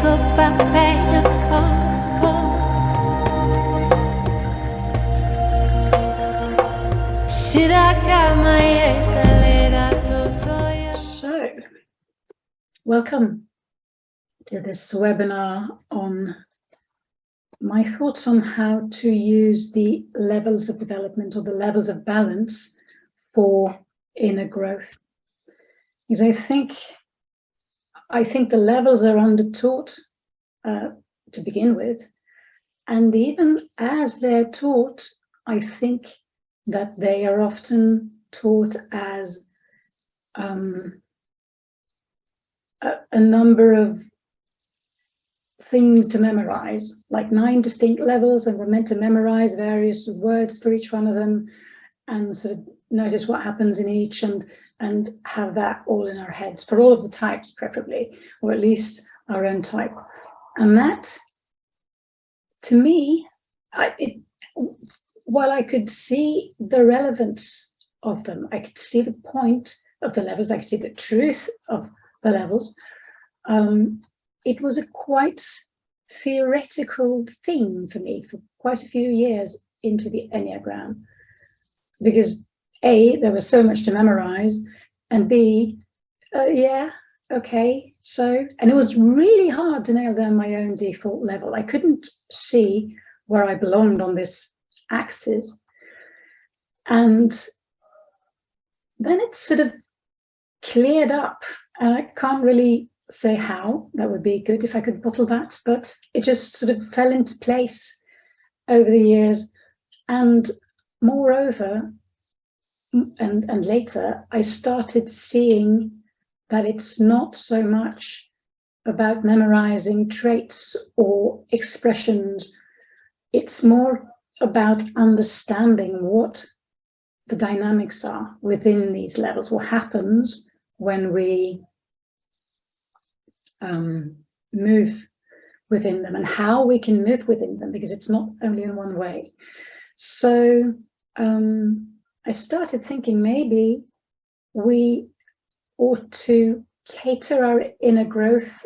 So, welcome to this webinar on my thoughts on how to use the levels of development or the levels of balance for inner growth. Because I think the levels are undertaught to begin with, and even as they're taught, I think that they are often taught as a number of things to memorize, like 9 distinct levels, and we're meant to memorize various words for each one of them and sort of notice what happens in each and have that all in our heads for all of the types, preferably, or at least our own type. And that, to me, while I could see the relevance of them, I could see the point of the levels, I could see the truth of the levels, it was a quite theoretical thing for me for quite a few years into the Enneagram, because A, there was so much to memorize, and B, yeah, okay, so, and it was really hard to nail down my own default level. I couldn't see where I belonged on this axis. And then it sort of cleared up, and I can't really say how. That would be good if I could bottle that, but it just sort of fell into place over the years. And moreover, and later, I started seeing that it's not so much about memorizing traits or expressions. It's more about understanding what the dynamics are within these levels, what happens when we move within them, and how we can move within them, because it's not only in one way. So I started thinking maybe we ought to cater our inner growth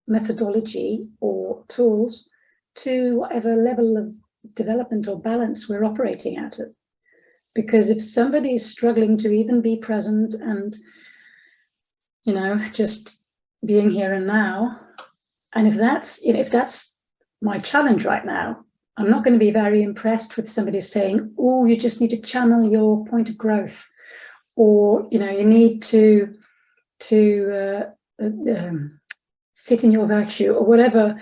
methodology or tools to whatever level of development or balance we're operating out of. Because if somebody is struggling to even be present and, you know, just being here and now, and if that's my challenge right now, I'm not going to be very impressed with somebody saying, oh, you just need to channel your point of growth, or, you know, you need to sit in your virtue, or whatever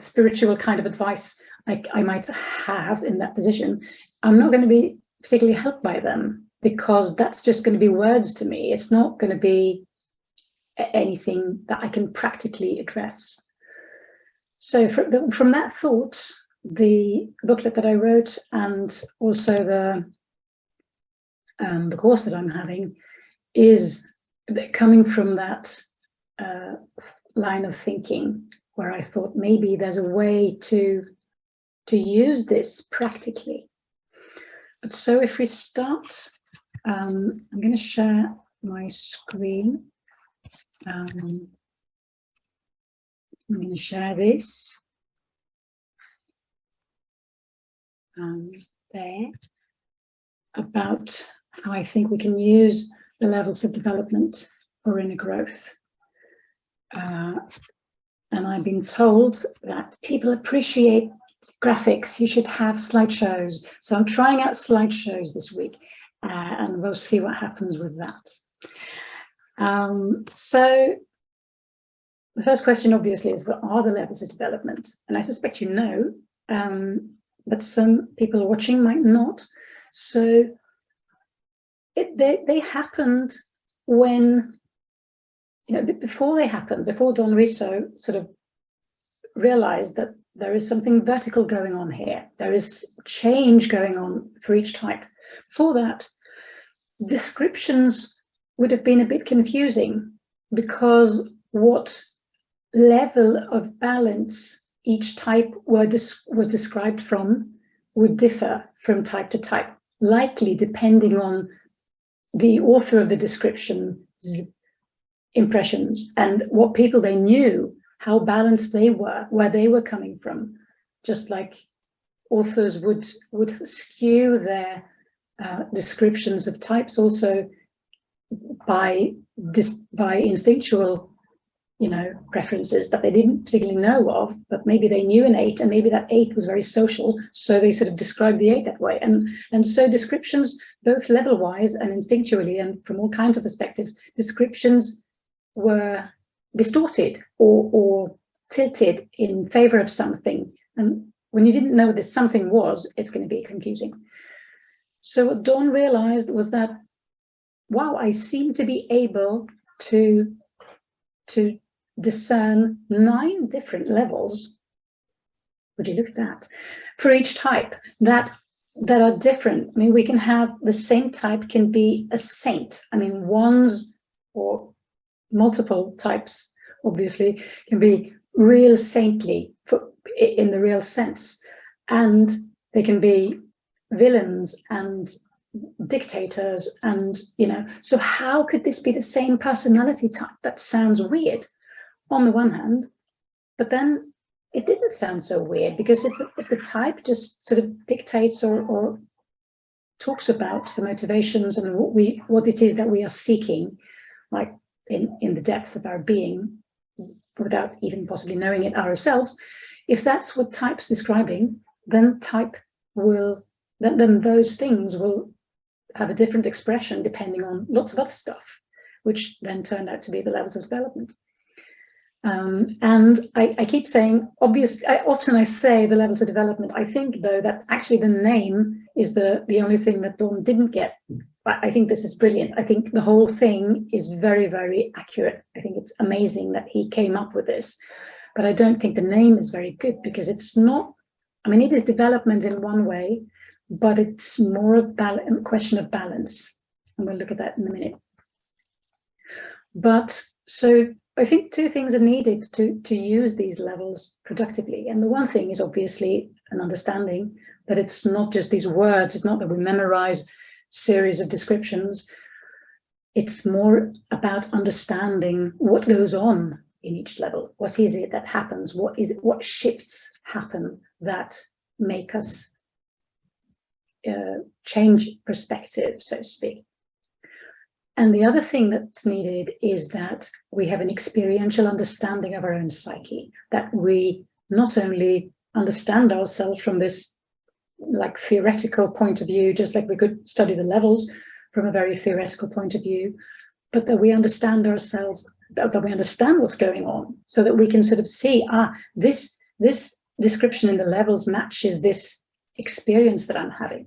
spiritual kind of advice I might have in that position. I'm not going to be particularly helped by them, because that's just going to be words to me. It's not going to be anything that I can practically address. So from that thought, the booklet that I wrote, and also the course that I'm having, is coming from that line of thinking, where I thought maybe there's a way to use this practically. But so if we start, I'm going to share my screen. I'm going to share this there, about how I think we can use the levels of development for inner growth. And I've been told that people appreciate graphics. You should have slideshows. So I'm trying out slideshows this week, and we'll see what happens with that. So the first question, obviously, is what are the levels of development? And I suspect you know, but some people watching might not. So they happened when, you know, before they happened, before Don Riso sort of realized that there is something vertical going on here. There is change going on for each type. For that, descriptions would have been a bit confusing, because what level of balance each type was described from would differ from type to type, likely depending on the author of the description's impressions and what people they knew how balanced they were, where they were coming from, just like authors would skew their descriptions of types also by instinctual, preferences that they didn't particularly know of, but maybe they knew an 8, and maybe that 8 was very social, so they sort of described the 8 that way. And so descriptions, both level-wise and instinctually, and from all kinds of perspectives, descriptions were distorted or tilted in favor of something. And when you didn't know what this something was, it's going to be confusing. So what Dawn realized was that, wow, I seem to be able to discern 9 different levels. Would you look at that? For each type that are different. I mean, we can have the same type can be a saint. I mean, ones or multiple types, obviously, can be real saintly in the real sense. And they can be villains and dictators, and so how could this be the same personality type? That sounds weird on the one hand, but then it didn't sound so weird, because if the type just sort of dictates or talks about the motivations and what it is that we are seeking, like in the depth of our being, without even possibly knowing it ourselves, if that's what type's describing, then then those things will have a different expression depending on lots of other stuff, which then turned out to be the levels of development. And I keep saying, often I say the levels of development. I think, though, that actually the name is the only thing that Dawn didn't get. I think this is brilliant. I think the whole thing is very, very accurate. I think it's amazing that he came up with this. But I don't think the name is very good, because it's not, I mean, it is development in one way, but it's more a question of balance. And we'll look at that in a minute. But so I think 2 things are needed to use these levels productively. And the one thing is obviously an understanding that it's not just these words. It's not that we memorize series of descriptions. It's more about understanding what goes on in each level. What is it that happens? What shifts happen that make us change perspective, so to speak. And the other thing that's needed is that we have an experiential understanding of our own psyche, that we not only understand ourselves from this like theoretical point of view, just like we could study the levels from a very theoretical point of view, but that we understand ourselves, that we understand what's going on, so that we can sort of see, this description in the levels matches this experience that I'm having.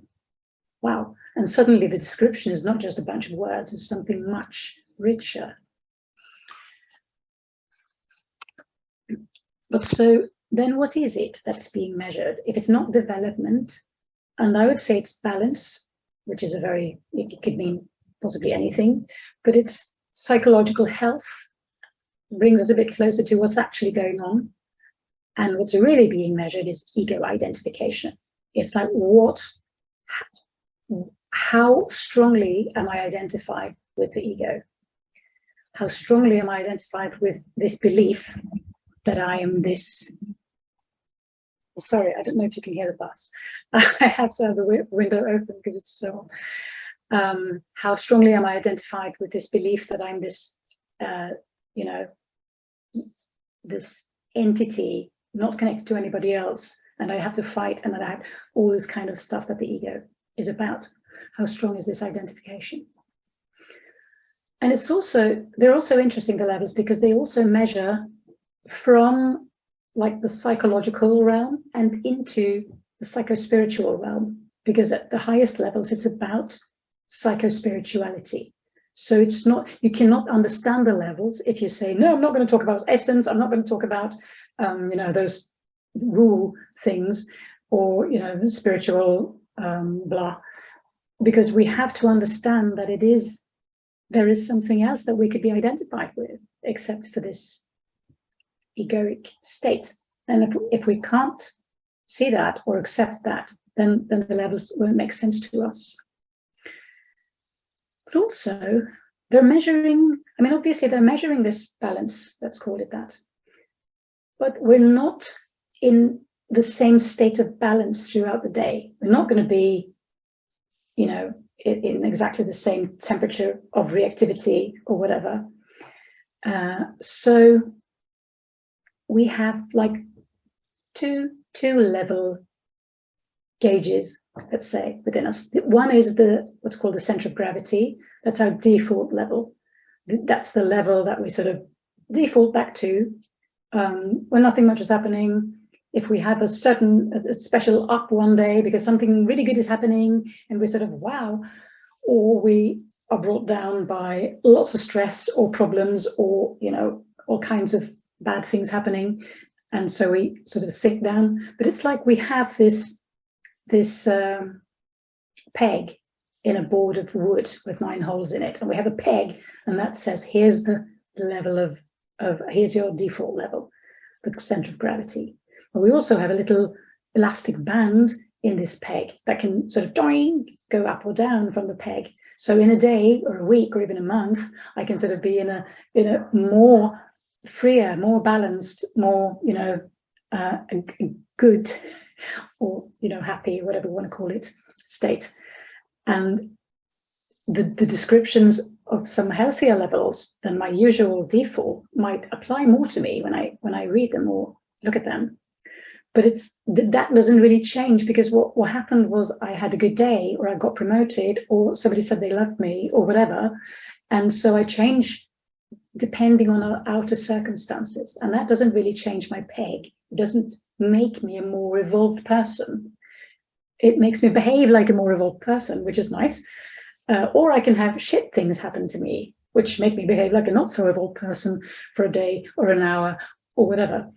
Wow. And suddenly the description is not just a bunch of words, it's something much richer. But so then what is it that's being measured? If it's not development, and I would say it's balance, which is it could mean possibly anything, but it's psychological health, brings us a bit closer to what's actually going on. And what's really being measured is ego identification. It's like how strongly am I identified with the ego? How strongly am I identified with this belief that I am this? Sorry, I don't know if you can hear the bus. I have to have the window open because it's so. How strongly am I identified with this belief that I'm this, this entity not connected to anybody else, and I have to fight, and that I have all this kind of stuff that the ego is about. How strong is this identification? And they're also interesting, the levels, because they also measure from like the psychological realm and into the psychospiritual realm, because at the highest levels, it's about psychospirituality. So it's not, you cannot understand the levels if you say, no, I'm not going to talk about essence. I'm not going to talk about, those rule things or, spiritual blah, because we have to understand that there is something else that we could be identified with, except for this egoic state. And if we can't see that or accept that, then the levels won't make sense to us. But also, they're measuring, obviously they're measuring this balance, let's call it that. but we're not in the same state of balance throughout the day. We're not going to be, you know, in exactly the same temperature of reactivity or whatever. So we have like two level gauges, let's say, within us. One is what's called the center of gravity. That's our default level. That's the level that we sort of default back to when nothing much is happening. If we have a special up one day because something really good is happening and we're sort of wow, or we are brought down by lots of stress or problems or, you know, all kinds of bad things happening, and so we sort of sink down. But it's like we have this peg in a board of wood with 9 holes in it, and we have a peg, and that says here's the level of here's your default level, the center of gravity. But we also have a little elastic band in this peg that can sort of go up or down from the peg. So in a day or a week or even a month, I can sort of be in a more freer, more balanced, more, you know, good, or, you know, happy, whatever you want to call it, state. And the descriptions of some healthier levels than my usual default might apply more to me when I read them or look at them. But that doesn't really change, because what happened was I had a good day, or I got promoted, or somebody said they loved me, or whatever. And so I change depending on our outer circumstances. And that doesn't really change my peg. It doesn't make me a more evolved person. It makes me behave like a more evolved person, which is nice. Or I can have shit things happen to me, which make me behave like a not so evolved person for a day or an hour or whatever.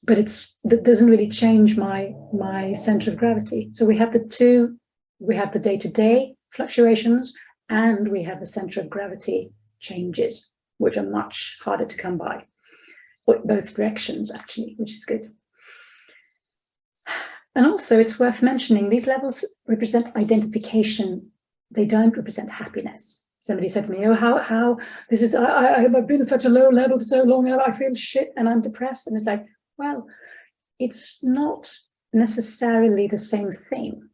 But that doesn't really change my center of gravity. So we have the two. We have the day-to-day fluctuations, and we have the center of gravity changes, which are much harder to come by, both directions actually, which is good. And also, it's worth mentioning, these levels represent identification. They don't represent happiness. Somebody said to me, oh, how this is, I've been at such a low level for so long, I feel shit and I'm depressed. And it's like, well, it's not necessarily the same thing.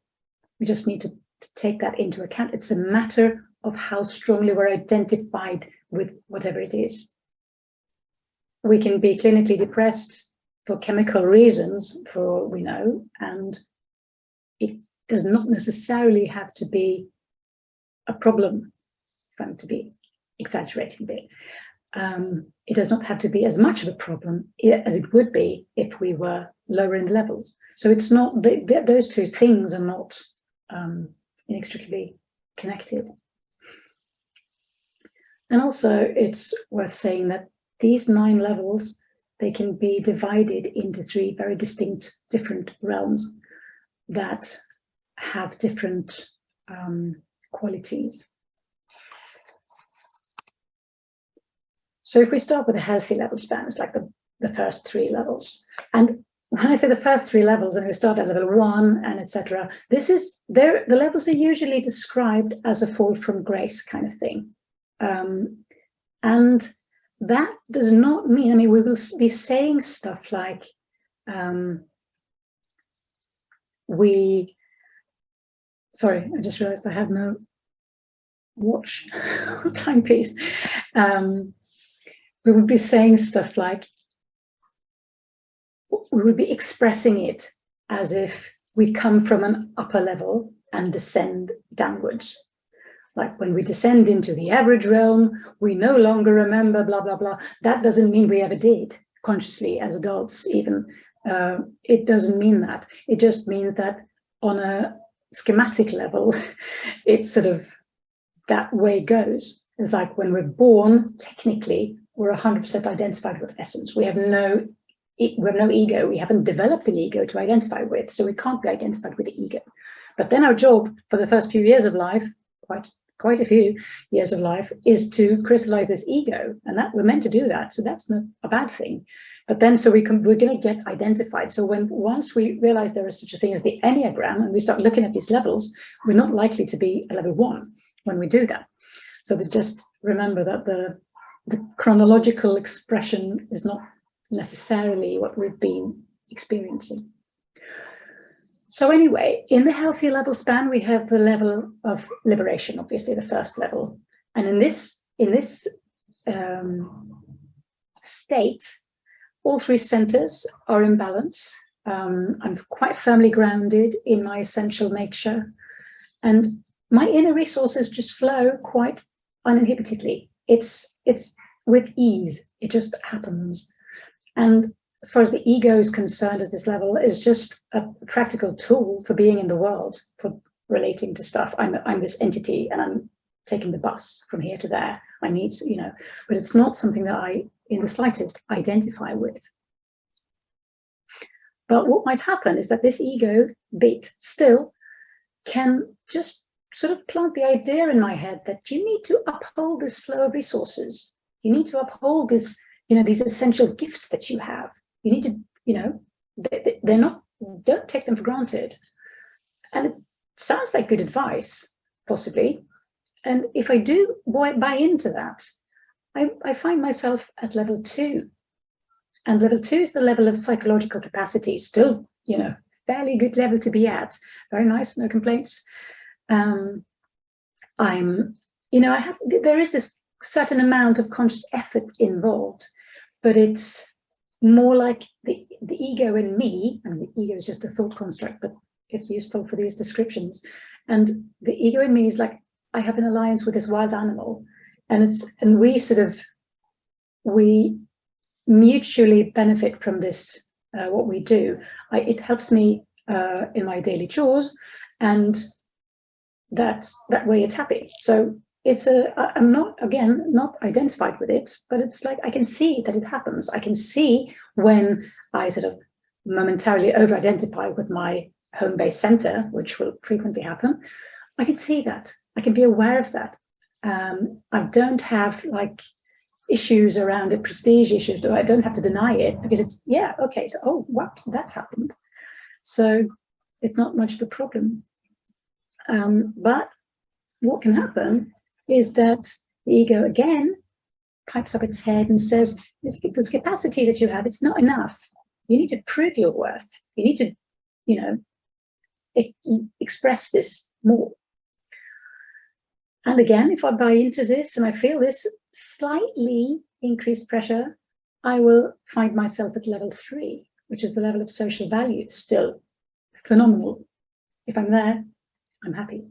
We just need to take that into account. It's a matter of how strongly we're identified with whatever it is. We can be clinically depressed for chemical reasons, for all we know, and it does not necessarily have to be a problem, if I'm to be exaggerating a bit. It does not have to be as much of a problem as it would be if we were lower in the levels. So it's not, those two things are not inextricably connected. And also, it's worth saying that these 9 levels, they can be divided into 3 very distinct, different realms that have different qualities. So if we start with a healthy level span, it's like the first 3 levels. And when I say the first 3 levels, and we start at level 1 and etc., the levels are usually described as a fall from grace kind of thing. And that does not mean, I mean, we will be saying stuff like, sorry, I just realized I have no watch timepiece. We would be saying stuff like, we would be expressing it as if we come from an upper level and descend downwards. Like when we descend into the average realm, we no longer remember blah, blah, blah. That doesn't mean we ever did, consciously, as adults even. It doesn't mean that. It just means that on a schematic level, it's sort of that way goes. It's like when we're born, technically, we're 100% identified with essence. We have no ego. We haven't developed an ego to identify with, so we can't be identified with the ego. But then our job for the first few years of life, quite a few years of life, is to crystallize this ego, and that we're meant to do that. So that's not a bad thing. But then, so we're going to get identified. So once we realize there is such a thing as the Enneagram, and we start looking at these levels, we're not likely to be a level 1 when we do that. So just remember that the chronological expression is not necessarily what we've been experiencing. So anyway, in the healthy level span, we have the level of liberation, obviously the first level. And in this state, all three centers are in balance. I'm quite firmly grounded in my essential nature, and my inner resources just flow quite uninhibitedly. It's with ease. It just happens. And as far as the ego is concerned, at this level, is just a practical tool for being in the world, for relating to stuff. I'm this entity, and I'm taking the bus from here to there. I need, but it's not something that I, in the slightest, identify with. But what might happen is that this ego bit still can just sort of plant the idea in my head that you need to uphold this flow of resources. You need to uphold this, these essential gifts that you have. You need to, they're not, don't take them for granted. And it sounds like good advice, possibly. And if I do buy into that, I find myself at level 2. And level 2 is the level of psychological capacity. Still, fairly good level to be at. Very nice, no complaints. There is this certain amount of conscious effort involved, but it's more like the ego in me, and the ego is just a thought construct, but it's useful for these descriptions. And the ego in me is like, I have an alliance with this wild animal, and we mutually benefit from this, what we do. It helps me in my daily chores, and that way it's happy. So I'm not identified with it, but it's like I can see that it happens. I can see when I sort of momentarily over-identify with my home-based center, which will frequently happen. I can see that. I can be aware of that. I don't have issues around it, prestige issues, though I don't have to deny it, because it's, okay, so, oh, what, that happened. So it's not much of a problem. But what can happen is that the ego again pipes up its head and says, this capacity that you have, it's not enough. You need to prove your worth. You need to, express this more. And again, if I buy into this and I feel this slightly increased pressure, I will find myself at level 3, which is the level of social value. Still phenomenal. If I'm there, I'm happy.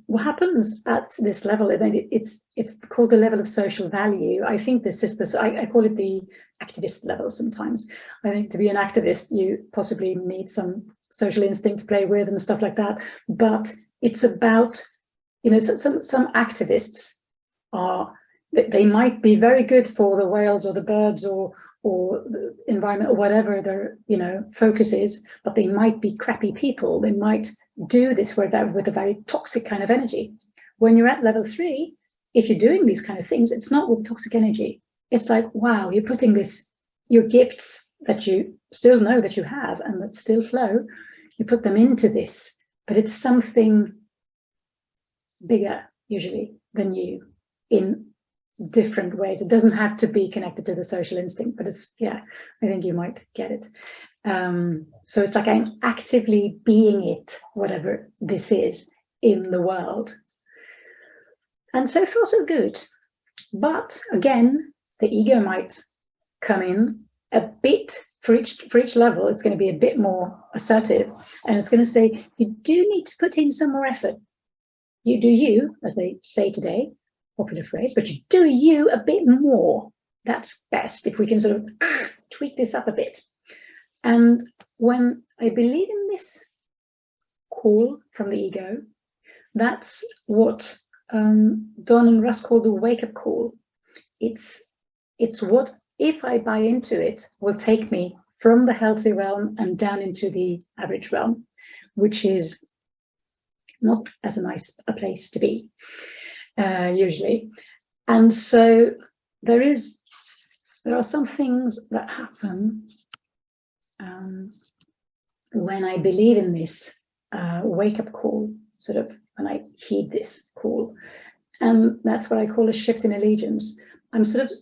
What happens at this level, it's called the level of social value. I think this is this, I call it the activist level sometimes. I think to be an activist, you possibly need some social instinct to play with and stuff like that. But it's about, some activists they might be very good for the whales or the birds or the environment or whatever their focus is, but they might be crappy people. They might do this with a very toxic kind of energy. When you're at level 3, if you're doing these kind of things, it's not with toxic energy. It's like, wow, you're putting your gifts that you still know that you have and that still flow, you put them into this, but it's something bigger usually than you in different ways. It doesn't have to be connected to the social instinct, but it's, I think you might get it. So it's like I'm actively being it, whatever this is, in the world. And so far so good. But again, the ego might come in a bit for each level. It's going to be a bit more assertive, and it's going to say, you do need to put in some more effort. You do you, as they say today, popular phrase, but you do you a bit more. That's best if we can sort of tweak this up a bit. And when I believe in this call from the ego, that's what Don and Russ call the wake-up call. It's what, if I buy into it, will take me from the healthy realm and down into the average realm, which is not as nice a place to be, usually. And so there are some things that happen when I believe in this wake-up call, sort of when I heed this call. And that's what I call a shift in allegiance. I'm sort of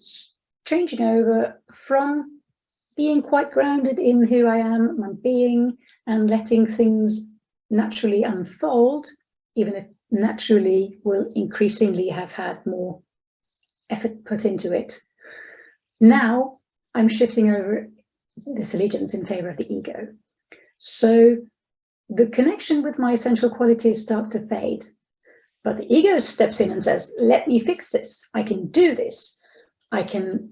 changing over from being quite grounded in who I am, my being, and letting things naturally unfold, even if naturally will increasingly have had more effort put into it. Now I'm shifting over this allegiance in favor of the ego. So the connection with my essential qualities starts to fade, but the ego steps in and says, let me fix this. I can do this. I can,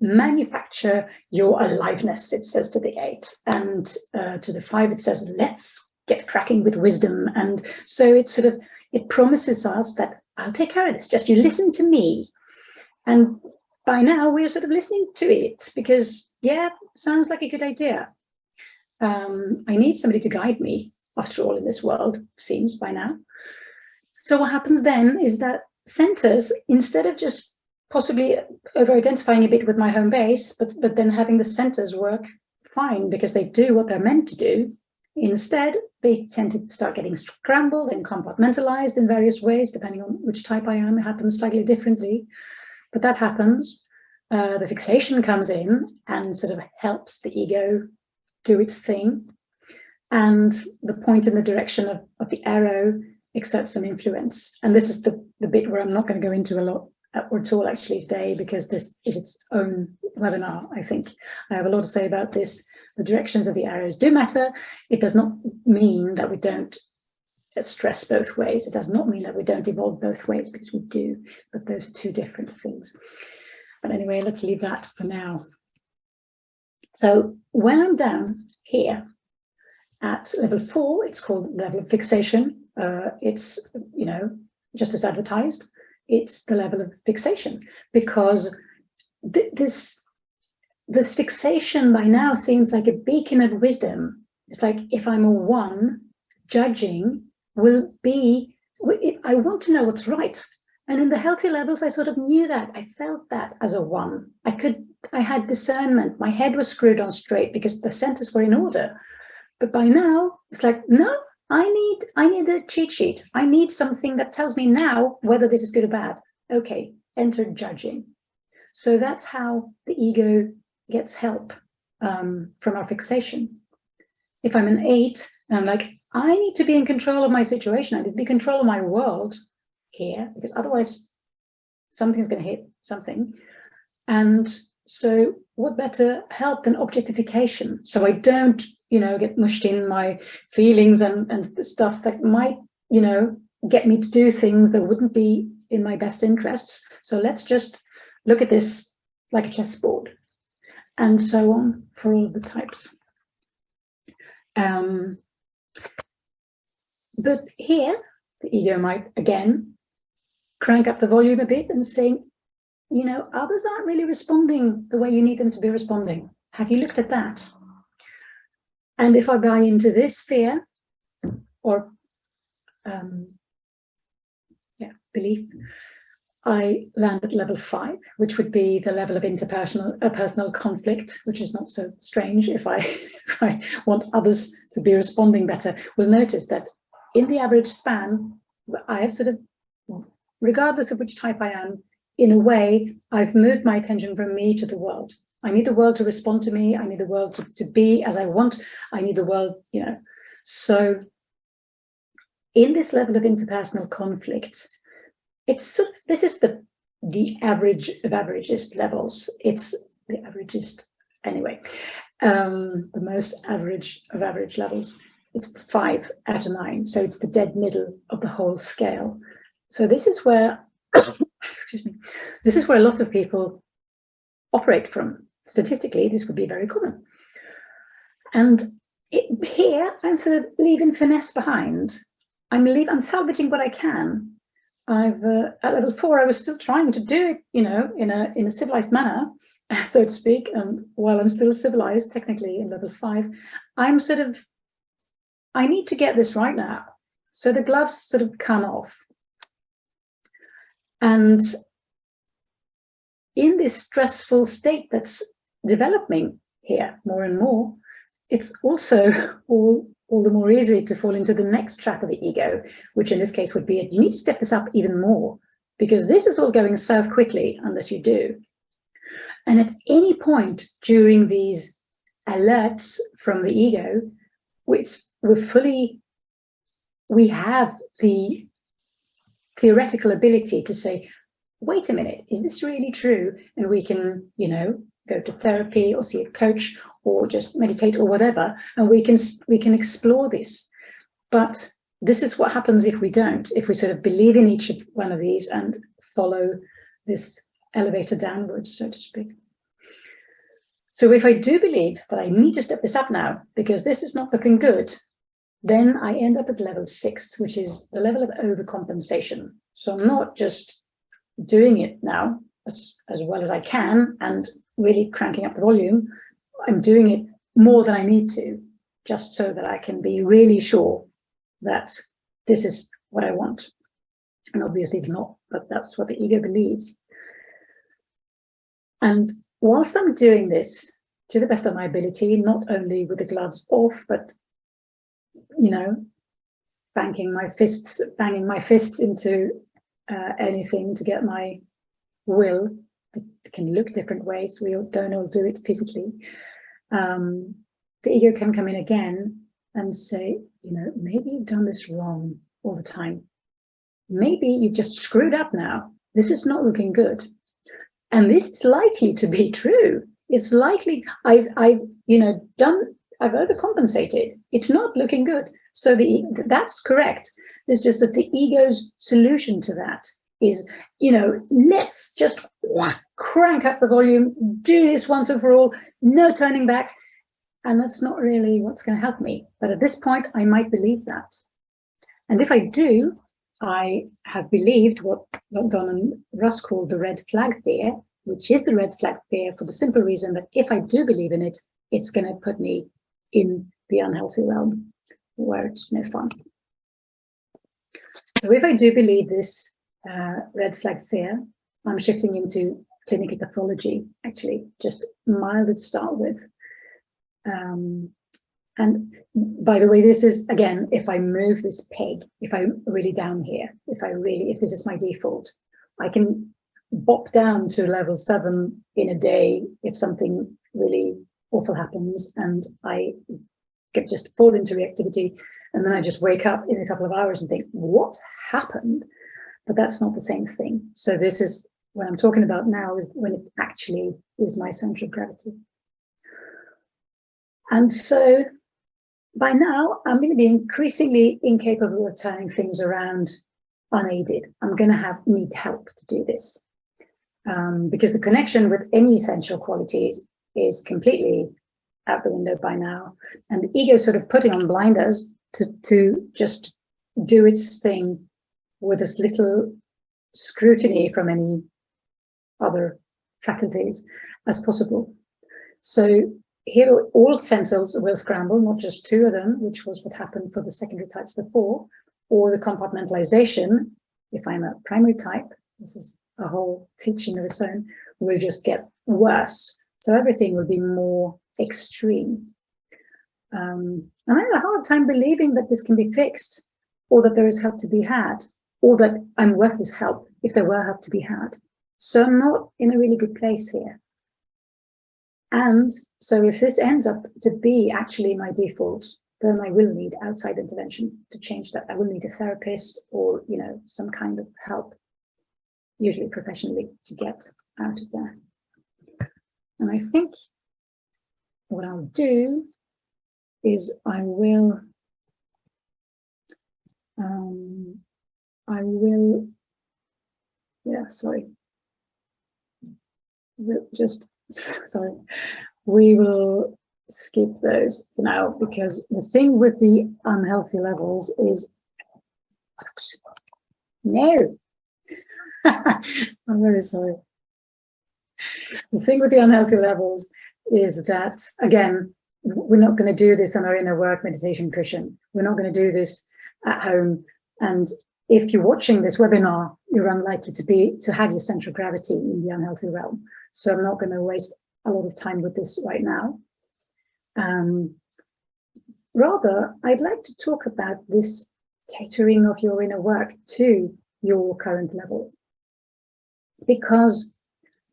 manufacture your aliveness, it says to the 8. And to the 5, it says, let's get cracking with wisdom. And so it promises us that I'll take care of this. Just you listen to me. And by now we're sort of listening to it because, yeah, sounds like a good idea. I need somebody to guide me, after all, in this world, seems by now. So what happens then is that centers, instead of just possibly over-identifying a bit with my home base, but then having the centers work fine because they do what they're meant to do, instead, they tend to start getting scrambled and compartmentalized in various ways, depending on which type I am. It happens slightly differently, but that happens. The fixation comes in and sort of helps the ego do its thing. And the point in the direction of the arrow exerts some influence. And this is the bit where I'm not going to go into a lot or at all actually today, because this is its own webinar, I think. I have a lot to say about this. The directions of the arrows do matter. It does not mean that we don't stress both ways. It does not mean that we don't evolve both ways, because we do, but those are two different things. But anyway, let's leave that for now. So when I'm down here at level 4, it's called level of fixation. It's, just as advertised, it's the level of fixation, because this fixation by now seems like a beacon of wisdom. It's like, if I'm a 1, judging will be, I want to know what's right. And in the healthy levels, I sort of knew that. I felt that as a 1. I had discernment. My head was screwed on straight because the centers were in order. But by now, it's like, no, I need a cheat sheet. I need something that tells me now whether this is good or bad. Okay, enter judging. So that's how the ego gets help from our fixation. If I'm an 8, and I'm like, I need to be in control of my situation. I need to be in control of my world here, because otherwise something's going to hit something. And so what better help than objectification? So I don't, get mushed in my feelings and stuff that might, get me to do things that wouldn't be in my best interests. So let's just look at this like a chessboard, and so on for all of the types. But here, the ego might, again, crank up the volume a bit and saying, others aren't really responding the way you need them to be responding. Have you looked at that? And if I buy into this fear or belief, I land at level 5, which would be the level of personal conflict, which is not so strange if I want others to be responding better. We'll notice that in the average span, I have sort of, regardless of which type I am, in a way, I've moved my attention from me to the world. I need the world to respond to me. I need the world to be as I want. I need the world, So in this level of interpersonal conflict, it's sort of, this is the average of averagest levels. It's the averagest, anyway, the most average of average levels. It's 5 out of 9. So it's the dead middle of the whole scale. So this is where, excuse me, this is where a lot of people operate from. Statistically, this would be very common. And here, I'm sort of leaving finesse behind. I'm salvaging what I can. At level 4, I was still trying to do it, in a civilized manner, so to speak. And while I'm still civilized, technically, in level 5, I need to get this right now. So the gloves sort of come off. And in this stressful state that's developing here more and more, it's also all the more easy to fall into the next trap of the ego, which in this case would be, you need to step this up even more, because this is all going south quickly unless you do. And at any point during these alerts from the ego, which we have the theoretical ability to say, wait a minute, is this really true? And we can, you know, go to therapy or see a coach or just meditate or whatever, and we can explore this. But this is what happens if we don't, if we sort of believe in each one of these and follow this elevator downwards, so to speak. So if I do believe that I need to step this up now because this is not looking good, then I end up at level 6, which is the level of overcompensation. So I'm not just doing it now as well as I can and really cranking up the volume. I'm doing it more than I need to, just so that I can be really sure that this is what I want. And obviously it's not, but that's what the ego believes. And whilst I'm doing this to the best of my ability, not only with the gloves off, but, you know, banging my fists into anything to get my will. It can look different ways. We don't all do it physically. The ego can come in again and say, you know, maybe you've done this wrong all the time. Maybe you've just screwed up now. This is not looking good. And this is likely to be true. It's likely I've overcompensated. It's not looking good. So that's correct. It's just that the ego's solution to that is, you know, let's just crank up the volume, do this once and for all, no turning back. And that's not really what's going to help me. But at this point, I might believe that. And if I do, I have believed what Don and Russ called the red flag fear, which is the red flag fear for the simple reason that if I do believe in it, it's going to put me in the unhealthy realm where it's no fun. So if I do believe this red flag fear, I'm shifting into clinical pathology, actually, just mild to start with. And by the way, this is, again, if I move this peg, if I'm really down here, if this is my default, I can bop down to level 7 in a day if something really awful happens and I get just fall into reactivity, and then I just wake up in a couple of hours and think, what happened? But that's not the same thing. So this is what I'm talking about now, is when it actually is my center of gravity. And so by now, I'm going to be increasingly incapable of turning things around unaided. I'm going to need help to do this, because the connection with any essential qualities is completely out the window by now. And the ego sort of putting on blinders to just do its thing with as little scrutiny from any other faculties as possible. So here, all sensors will scramble, not just 2 of them, which was what happened for the secondary types before, or the compartmentalization. If I'm a primary type, this is a whole teaching of its own, will just get worse. So everything will be more extreme. And I have a hard time believing that this can be fixed, or that there is help to be had, or that I'm worth this help if there were help to be had. So I'm not in a really good place here. And so if this ends up to be actually my default, then I will need outside intervention to change that. I will need a therapist or, you know, some kind of help, usually professionally, to get out of there. And I think what I'll do is we'll just, sorry, we will skip those for now, because the thing with the unhealthy levels is, no, I'm very sorry. The thing with the unhealthy levels is that, again, we're not going to do this on our inner work meditation cushion. We're not going to do this at home. And if you're watching this webinar, you're unlikely to have your central gravity in the unhealthy realm. So I'm not going to waste a lot of time with this right now. Rather, I'd like to talk about this catering of your inner work to your current level. because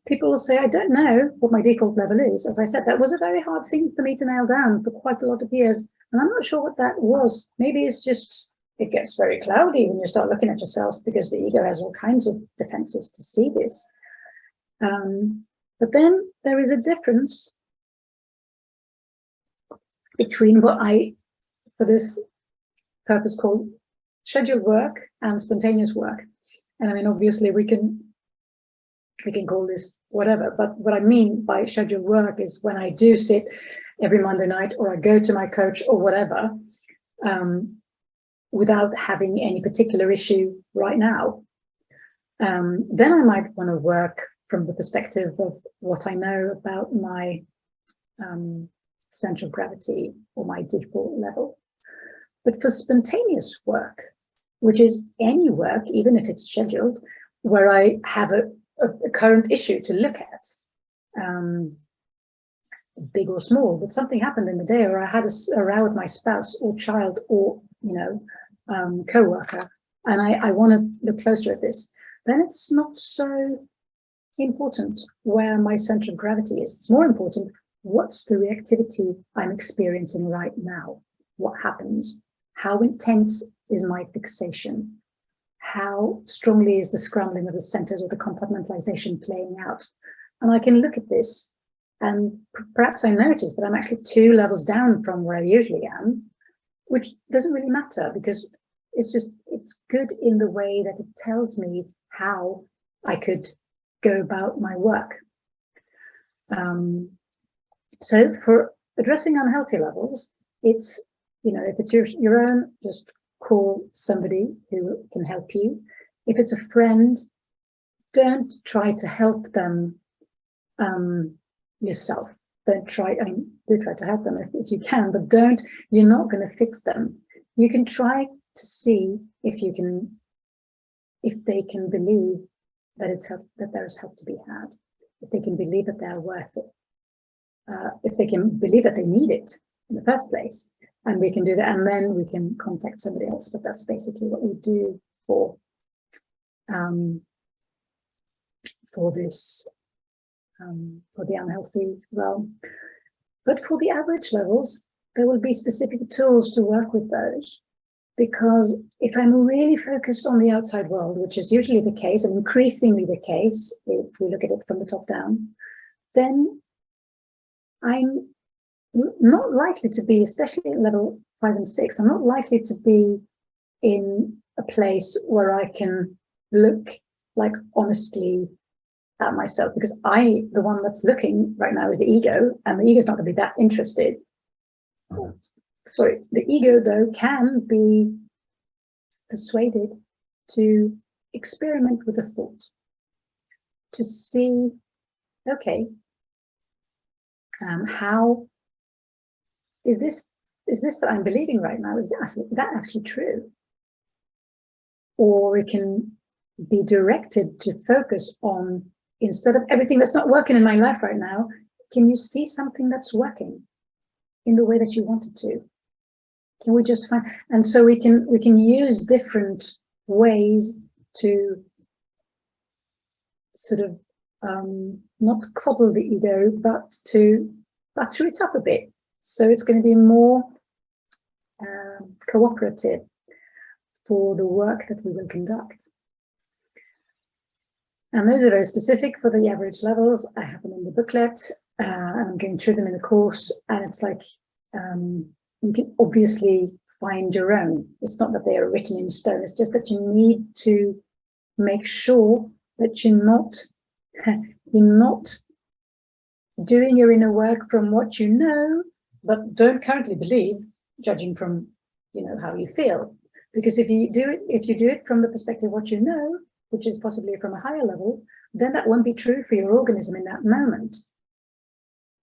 people will say, I don't know what my default level is. As I said, that was a very hard thing for me to nail down for quite a lot of years. And I'm not sure what that was. Maybe it's just, it gets very cloudy when you start looking at yourself, because the ego has all kinds of defenses to see this. But then there is a difference between what I, for this purpose, call scheduled work and spontaneous work. And I mean, obviously we can call this whatever, but what I mean by scheduled work is when I do sit every Monday night, or I go to my coach or whatever, without having any particular issue right now. Then I might want to work from the perspective of what I know about my center of gravity or my default level. But for spontaneous work, which is any work, even if it's scheduled, where I have a current issue to look at, big or small, but something happened in the day, or I had a row with my spouse or child or, co-worker, and I want to look closer at this, then it's not so important where my center of gravity is. It's more important, what's the reactivity I'm experiencing right now? What happens? How intense is my fixation? How strongly is the scrambling of the centers or the compartmentalization playing out? And I can look at this, and perhaps I notice that I'm actually 2 levels down from where I usually am, which doesn't really matter, because it's good in the way that it tells me how I could go about my work. So for addressing unhealthy levels, it's, if it's your own, just call somebody who can help you. If it's a friend, don't try to help them yourself. Don't try, do try to help them if you can, but you're not going to fix them. You can try to see if they can believe that there's help to be had, if they can believe that they're worth it, if they can believe that they need it in the first place. And we can do that, and then we can contact somebody else. But that's basically what we do for this, for the unhealthy realm. But for the average levels, there will be specific tools to work with those. Because if I'm really focused on the outside world, which is usually the case, and increasingly the case, if we look at it from the top down, then I'm not likely to be, especially at level 5 and 6, I'm not likely to be in a place where I can look like honestly at myself, because the one that's looking right now is the ego, and the ego is not going to be that interested. Sorry, the ego though can be persuaded to experiment with a thought, to see, okay, how is this that I'm believing right now, is that actually true? Or it can be directed to focus on, instead of everything that's not working in my life right now, can you see something that's working in the way that you want it to? Can we just find, and so we can use different ways to sort of not coddle the ego, but to butter it up a bit. So it's going to be more cooperative for the work that we will conduct. And those are very specific for the average levels. I have them in the booklet, and I'm going through them in the course, and it's like, you can obviously find your own. It's not that they are written in stone. It's just that you need to make sure that you're not doing your inner work from what you know, but don't currently believe, judging from how you feel. Because if you do it from the perspective of what you know, which is possibly from a higher level, then that won't be true for your organism in that moment.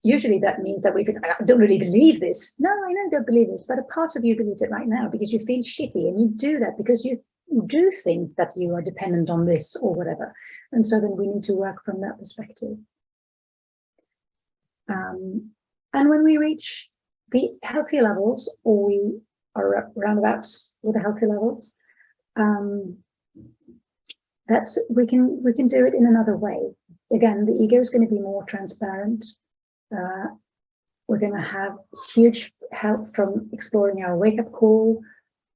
Usually that means that I don't really believe this. No, I know I don't believe this, but a part of you believes it right now because you feel shitty, and you do that because you do think that you are dependent on this or whatever. And so then we need to work from that perspective. And when we reach the healthy levels, or we are roundabouts with the healthy levels, we can do it in another way. Again, the ego is going to be more transparent. We're going to have huge help from exploring our wake-up call,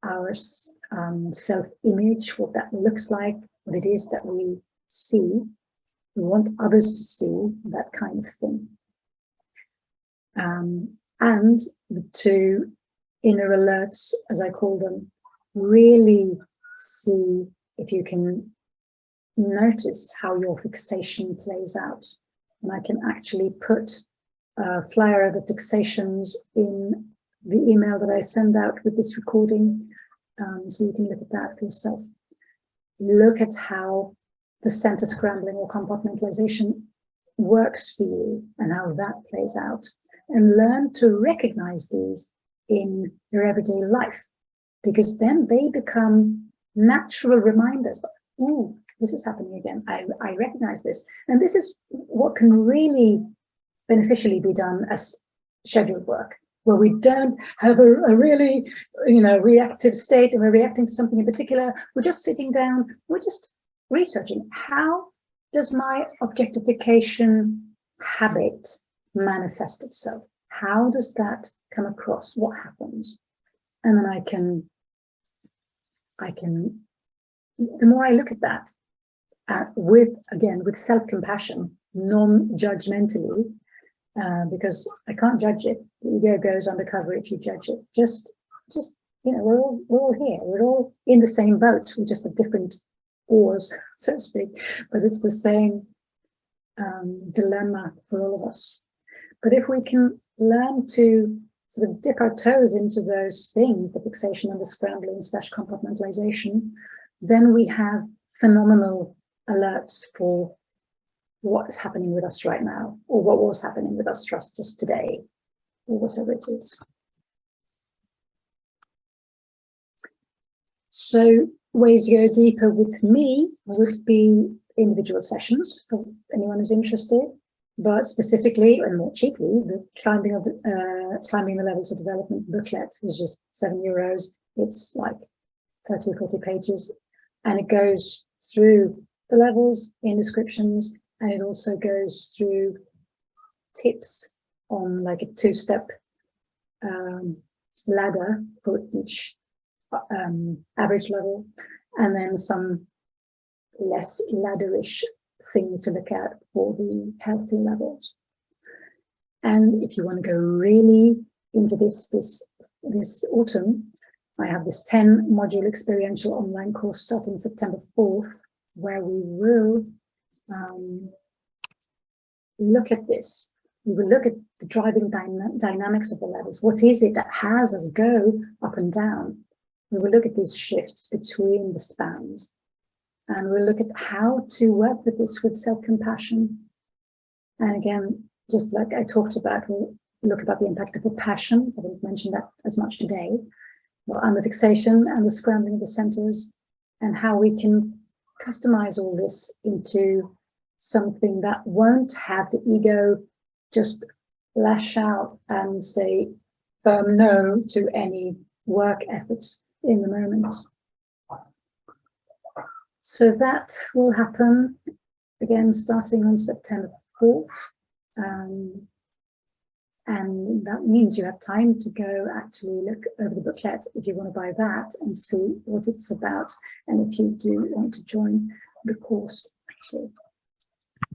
our self-image, what that looks like, what it is that we see. We want others to see that kind of thing. And the two inner alerts, as I call them, really see if you can notice how your fixation plays out. And I can actually put a flyer of the fixations in the email that I send out with this recording, so you can look at that for yourself. Look at how the center scrambling or compartmentalization works for you and how that plays out, and learn to recognize these in your everyday life, because then they become natural reminders. Ooh, this is happening again. I recognize this. And this is what can really beneficially be done as scheduled work, where we don't have a really, reactive state and we're reacting to something in particular. We're just sitting down, we're just researching, how does my objectification habit manifest itself? How does that come across? What happens? And then I can, the more I look at that, with self-compassion, non-judgmentally, because I can't judge it. The ego goes undercover if you judge it. Just we're all here. We're all in the same boat. We just have different oars, so to speak. But it's the same dilemma for all of us. But if we can learn to sort of dip our toes into those things, the fixation and the scrambling / compartmentalization, then we have phenomenal alerts for what is happening with us right now, or what was happening with us just today, or whatever it is. So ways to go deeper with me would be individual sessions for anyone who's interested, but specifically and more cheaply, the climbing the levels of development booklet is just €7. It's like 30 or 40 pages, and it goes through the levels in descriptions, and it also goes through tips on like a 2-step ladder for each average level, and then some less ladderish things to look at for the healthy levels. And if you want to go really into this autumn, I have this 10-module experiential online course starting September 4th, where we will look at this. We will look at the driving dynamics of the levels. What is it that has us go up and down? We will look at these shifts between the spans, and we'll look at how to work with this with self-compassion. And again, just like I talked about, we'll look about the impact of the passion. I didn't mention that as much today. Well, and the fixation and the scrambling of the centers, and how we can customize all this into something that won't have the ego just lash out and say firm no to any work efforts in the moment. So that will happen again starting on September 4th. And that means you have time to go actually look over the booklet if you want to buy that and see what it's about, and if you do want to join the course actually.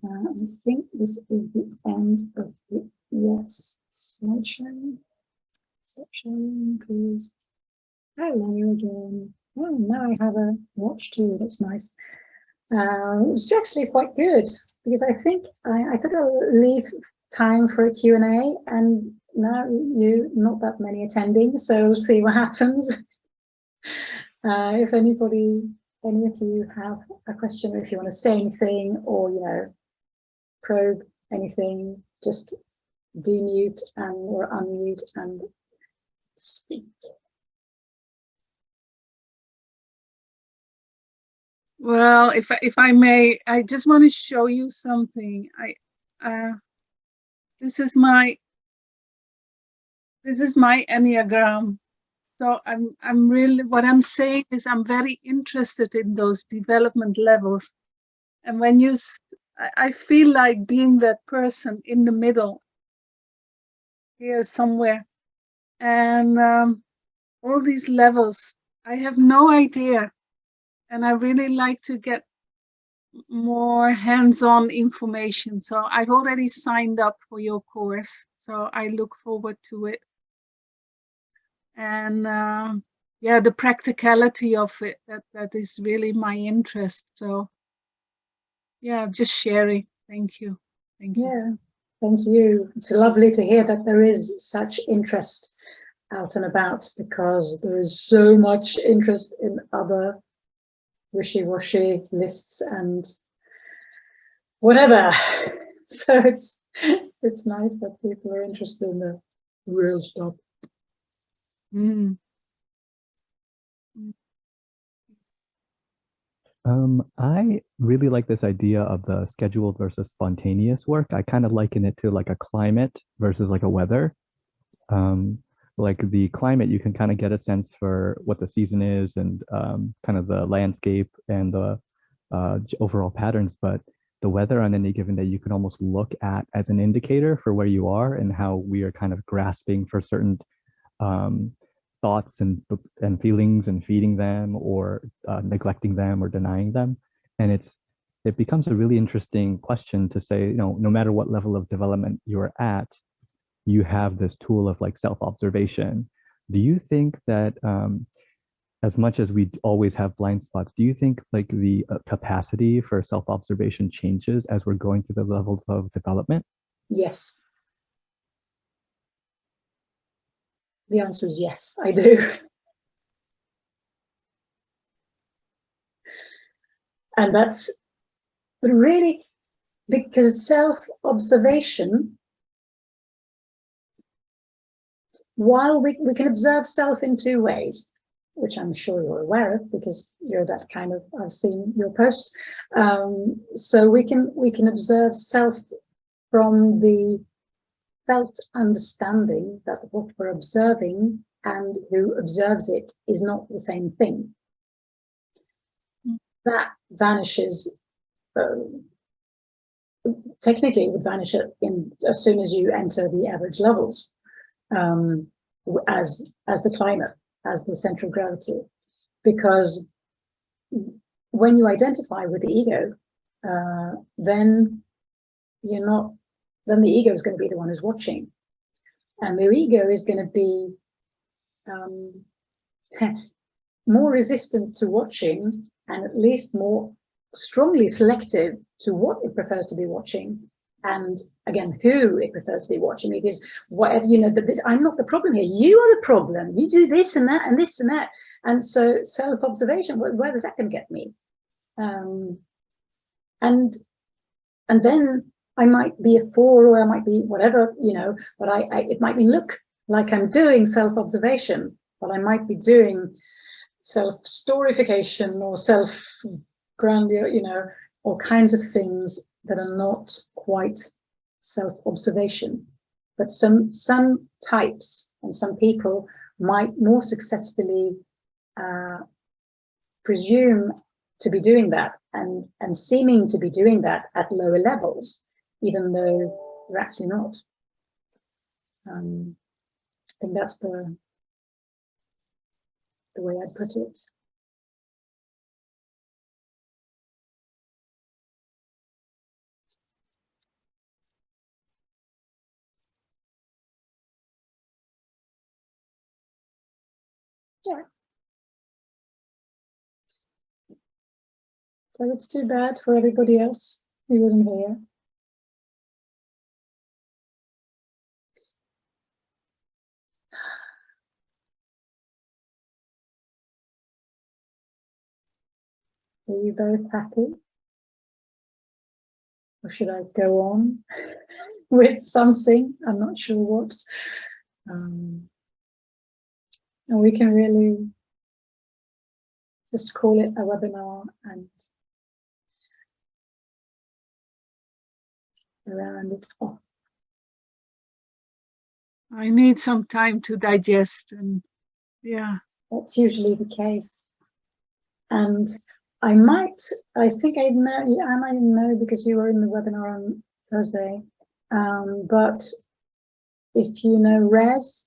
I think this is the end of the slideshow. Stop sharing, please. Hello again. Oh, now I have a watch too. That's nice. It was actually quite good, because I think I thought I'll leave time for a Q&A, and now not that many attending, so we'll see what happens. If any of you have a question, or if you want to say anything, or probe anything, just demute or unmute and speak. Well, if I may, I just want to show you something. This is my Enneagram So I'm really, what I'm saying is I'm very interested in those development levels. And when I feel like being that person in the middle here somewhere. And all these levels, I have no idea. And I really like to get more hands-on information. So I've already signed up for your course. So I look forward to it. And yeah, the practicality of it, that is really my interest. So yeah, just sharing. Thank you. Thank you. Yeah, thank you. It's lovely to hear that there is such interest out and about, because there is so much interest in other wishy-washy lists and whatever. So it's nice that people are interested in the real stuff. Mm. I really like this idea of the scheduled versus spontaneous work. I kind of liken it to like a climate versus like a weather. Um, like the climate, you can kind of get a sense for what the season is and kind of the landscape and the overall patterns. But the weather on any given day, you can almost look at as an indicator for where you are and how we are kind of grasping for certain um, thoughts and feelings and feeding them or neglecting them or denying them. And it becomes a really interesting question to say, no matter what level of development you're at, you have this tool of like self-observation. Do you think that as much as we always have blind spots, do you think like the capacity for self-observation changes as we're going through the levels of development? Yes. The answer is yes, I do. And that's really because self-observation, while we can observe self in two ways, which I'm sure you're aware of because you're that kind of, I've seen your posts. So we can observe self from the felt understanding that what we're observing and who observes it is not the same thing. That vanishes. Technically, it would vanish as soon as you enter the average levels, as the climate, as the center of gravity, because when you identify with the ego, then you're not. Then the ego is going to be the one who's watching, and the ego is going to be more resistant to watching, and at least more strongly selective to what it prefers to be watching, and again who it prefers to be watching, because whatever, I'm not the problem here, you are the problem, you do this and that and this and that. And so self-observation, where is that going to get me? And then I might be a 4 or I might be whatever, but it might look like I'm doing self-observation, but I might be doing self-storification or self-grandeur, all kinds of things that are not quite self-observation. But some types and some people might more successfully presume to be doing that and seeming to be doing that at lower levels, even though they're actually not. I think that's the way I'd put it. Yeah. So it's too bad for everybody else who wasn't here. Are you both happy? Or should I go on with something? I'm not sure what. And we can really just call it a webinar and round it off. I need some time to digest and Yeah. That's usually the case. And I think I might know because you were in the webinar on Thursday. But if you know Res,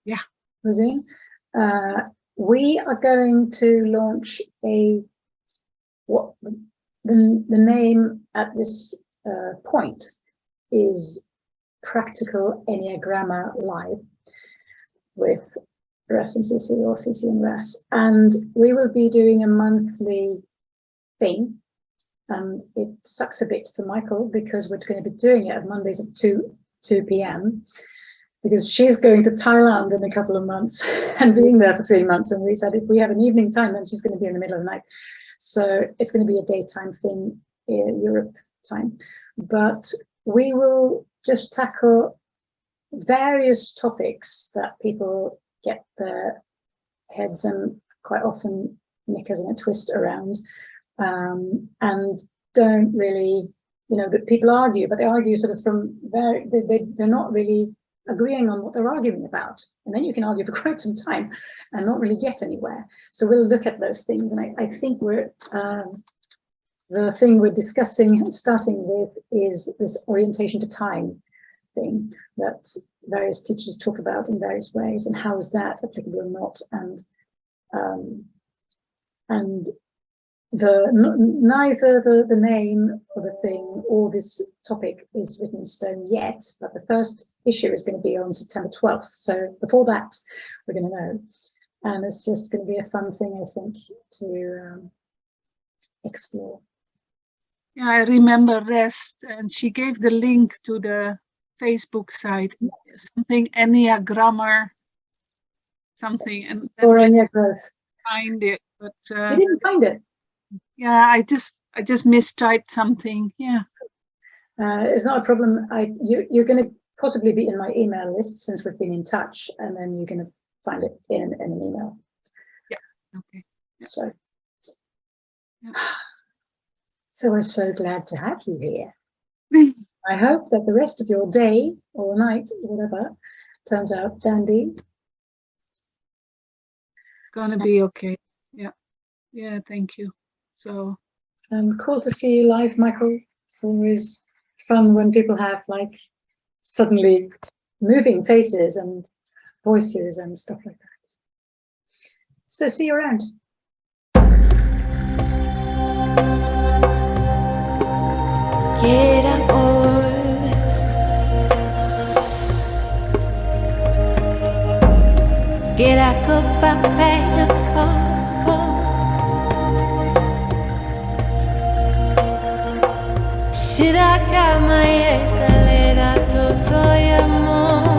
Yeah. Rosine, we are going to launch the name at this point is Practical Enneagramma Live with Res and Cicci, or Cicci and Res, and we will be doing a monthly thing. It sucks a bit for Michael because we're going to be doing it on Mondays at 2 p.m. because she's going to Thailand in a couple of months and being there for 3 months. And we said if we have an evening time, then she's going to be in the middle of the night. So it's going to be a daytime thing, Europe time. But we will just tackle various topics that people get their heads and quite often knickers in a twist around, and don't really, that people argue, but they argue sort of from they're not really agreeing on what they're arguing about, and then you can argue for quite some time and not really get anywhere. So we'll look at those things, and I think the thing we're discussing and starting with is this orientation to time thing that various teachers talk about in various ways, and how is that applicable or not, and neither the name of the thing or this topic is written in stone yet, but the first issue is going to be on September 12th. So before that, we're going to know. And it's just going to be a fun thing, I think, to explore. Yeah, I remember Rest, and she gave the link to the Facebook site, something Enneagrammer, something, and Or Enneagram. Find it, but You didn't find it. Yeah, I just mistyped something. Yeah, it's not a problem. You're going to possibly be in my email list since we've been in touch, and then you're going to find it in an email. Yeah. Okay. Yeah. So. Yeah. So we're so glad to have you here. I hope that the rest of your day or night, whatever, turns out dandy. Gonna be okay. Yeah. Yeah, thank you. So cool to see you live, Michael. It's always fun when people have like suddenly moving faces and voices and stuff like that. So see you around. Get amores, get a copa pega poco, si da cama e acelera tutto amore.